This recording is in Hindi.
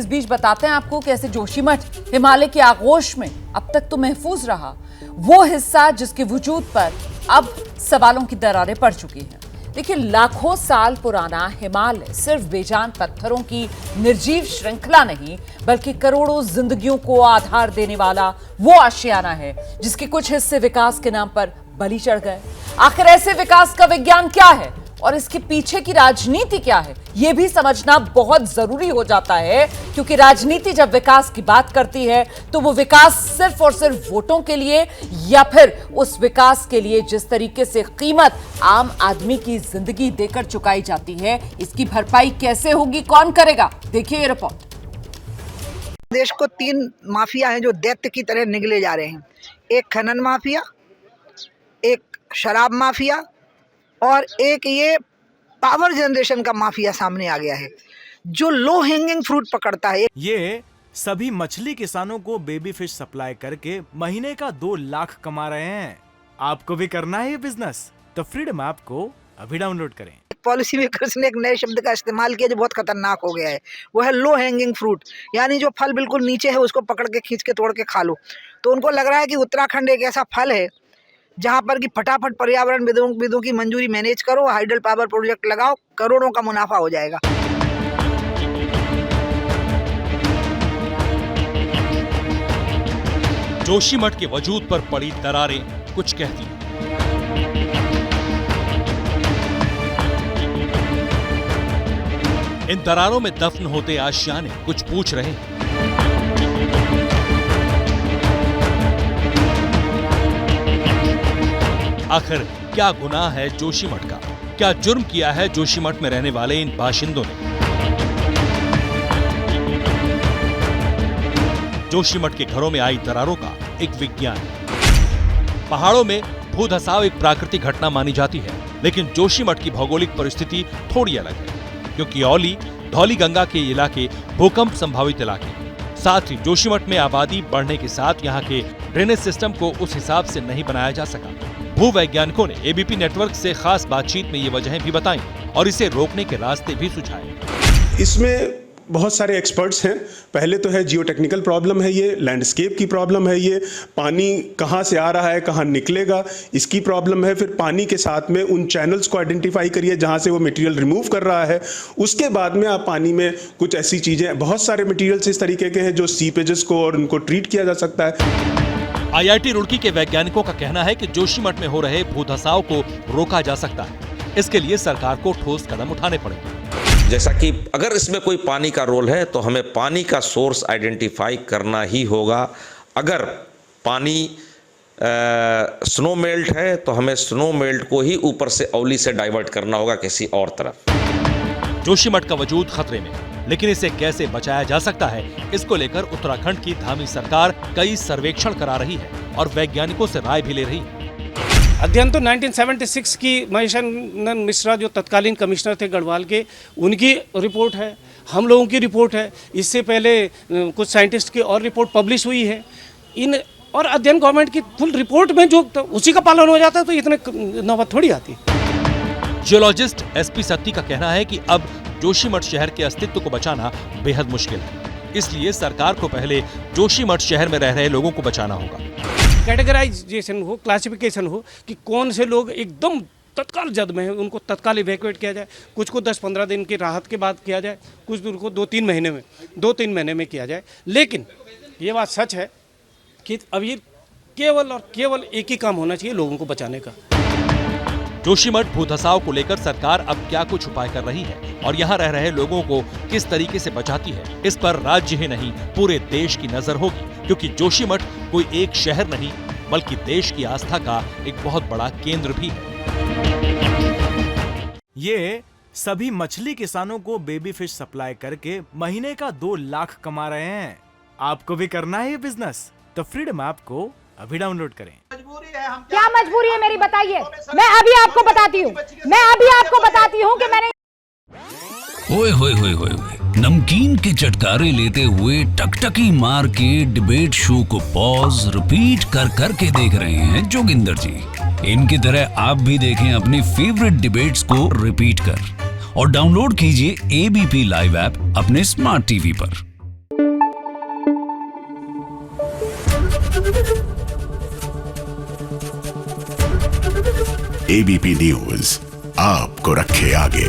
बीच बताते हैं आपको कि ऐसे जोशीमठ हिमालय की आगोश में अब तक तो महफूज रहा वो हिस्सा जिसके वजूद पर अब सवालों की दरारें पड़ चुकी हैं। देखिए, लाखों साल पुराना हिमालय सिर्फ बेजान पत्थरों की निर्जीव श्रृंखला नहीं, बल्कि करोड़ों जिंदगियों को आधार देने वाला वो आशियाना है जिसके कुछ हिस्से विकास के नाम पर बलि चढ़ गए। आखिर ऐसे विकास का विज्ञान क्या है और इसके पीछे की राजनीति क्या है, यह भी समझना बहुत जरूरी हो जाता है, क्योंकि राजनीति जब विकास की बात करती है तो वो विकास सिर्फ और सिर्फ वोटों के लिए या फिर उस विकास के लिए जिस तरीके से कीमत आम आदमी की जिंदगी देकर चुकाई जाती है, इसकी भरपाई कैसे होगी, कौन करेगा? देखिए ये रिपोर्ट। देश को 3 माफिया हैं जो दैत्य की तरह निगले जा रहे हैं। एक खनन माफिया, एक शराब माफिया और एक ये पावर जनरेशन का माफिया सामने आ गया है जो लो हैंगिंग फ्रूट पकड़ता है। ये सभी मछली किसानों को बेबी फिश सप्लाई करके महीने का 2 लाख कमा रहे हैं। आपको भी करना है ये बिजनेस? तो फ्रीडम ऐप को अभी डाउनलोड करें। पॉलिसी मेकर्स ने एक नए शब्द का इस्तेमाल किया जो बहुत खतरनाक हो गया है, वो है लो हैंगिंग फ्रूट, यानी जो फल बिल्कुल नीचे है उसको पकड़ के खींच के तोड़ के खा लो। तो उनको लग रहा है कि उत्तराखंड एक ऐसा फल है जहां पर कि फटाफट पर्यावरण विदों की मंजूरी मैनेज करो, हाइडल पावर प्रोजेक्ट लगाओ, करोड़ों का मुनाफा हो जाएगा। जोशीमठ के वजूद पर पड़ी दरारें कुछ कहती हैं। इन दरारों में दफन होते आशियाने कुछ पूछ रहे हैं। आखिर क्या गुनाह है जोशीमठ का? क्या जुर्म किया है जोशीमठ में रहने वाले इन बाशिंदों ने? जोशीमठ के घरों में आई दरारों का एक विज्ञान। पहाड़ों में भूधसाव एक प्राकृतिक घटना मानी जाती है, लेकिन जोशीमठ की भौगोलिक परिस्थिति थोड़ी अलग है, क्योंकि औली धौली गंगा के इलाके भूकंप संभावित इलाके हैं। साथ ही जोशीमठ में आबादी बढ़ने के साथ यहाँ के ड्रेनेज सिस्टम को उस हिसाब से नहीं बनाया जा सका। भूवैज्ञानिकों ने एबीपी नेटवर्क से खास बातचीत में ये वजहें भी बताई और इसे रोकने के रास्ते भी सुझाए। इसमें बहुत सारे एक्सपर्ट्स हैं। पहले तो है जियो टेक्निकल प्रॉब्लम है, ये लैंडस्केप की प्रॉब्लम है, ये पानी कहाँ से आ रहा है, कहाँ निकलेगा, इसकी प्रॉब्लम है। फिर पानी के साथ में उन चैनल्स को आइडेंटिफाई करिए जहाँ से वो मटेरियल रिमूव कर रहा है। उसके बाद में आप पानी में कुछ ऐसी चीज़ें, बहुत सारे मटेरियल्स इस तरीके के हैं जो सीपेजेस को और उनको ट्रीट किया जा सकता है। आईआईटी रुड़की के वैज्ञानिकों का कहना है कि जोशीमठ में हो रहे भूधसाव को रोका जा सकता है। इसके लिए सरकार को ठोस कदम उठाने पड़ेंगे। जैसा कि अगर इसमें कोई पानी का रोल है तो हमें पानी का सोर्स आइडेंटिफाई करना ही होगा। अगर पानी स्नो मेल्ट है तो हमें स्नो मेल्ट को ही ऊपर से औली से डाइवर्ट करना होगा किसी और तरफ। जोशीमठ का वजूद खतरे में, लेकिन इसे कैसे बचाया जा सकता है, इसको लेकर उत्तराखंड की धामी सरकार कई सर्वेक्षण करा रही है और वैज्ञानिकों से राय भी ले रही है। अध्ययन तो 1976 की महेशानंद मिश्रा जो तत्कालीन कमिश्नर थे गढ़वाल के, उनकी रिपोर्ट है, हम लोगों की रिपोर्ट है। इससे पहले कुछ साइंटिस्ट की और रिपोर्ट पब्लिश हुई है। इन और अध्ययन गवर्नमेंट की फुल रिपोर्ट में जो उसी का पालन हो जाता है तो इतने नौबत थोड़ी आती। जियोलॉजिस्ट एसपी सत्ती का कहना है कि अब जोशीमठ शहर के अस्तित्व को बचाना बेहद मुश्किल है, इसलिए सरकार को पहले जोशीमठ शहर में रह रहे लोगों को बचाना होगा। कैटेगराइजेशन हो, क्लासिफिकेशन हो कि कौन से लोग एकदम तत्काल जद में हैं, उनको तत्काल इवैक्यूएट किया जाए। कुछ को 10-15 दिन की राहत के बाद किया जाए, कुछ को 2-3 महीने में किया जाए। लेकिन ये बात सच है कि अभी केवल और केवल एक ही काम होना चाहिए, लोगों को बचाने का। जोशीमठ भूधसाव को लेकर सरकार अब क्या कुछ उपाय कर रही है और यहाँ रह रहे लोगों को किस तरीके से बचाती है, इस पर राज्य ही नहीं पूरे देश की नजर होगी, क्योंकि जोशीमठ कोई एक शहर नहीं बल्कि देश की आस्था का एक बहुत बड़ा केंद्र भी है। ये सभी मछली किसानों को बेबी फिश सप्लाई करके महीने का 2 लाख कमा रहे हैं। आपको भी करना है ये बिजनेस? तो फ्रीडम ऐप को अभी डाउनलोड करें। क्या मजबूरी है मेरी, बताइए। मैं अभी आपको बताती हूँ कि मैंने ओए होए होए होए नमकीन के चटकारे लेते हुए टकटकी मार के डिबेट शो को पॉज रिपीट कर करके देख रहे हैं जोगिंदर जी। इनकी तरह आप भी देखें अपनी फेवरेट डिबेट्स को रिपीट कर और डाउनलोड कीजिए एबीपी लाइव ऐप अपने स्मार्ट टीवी पर। एबीपी न्यूज आपको रखे आगे।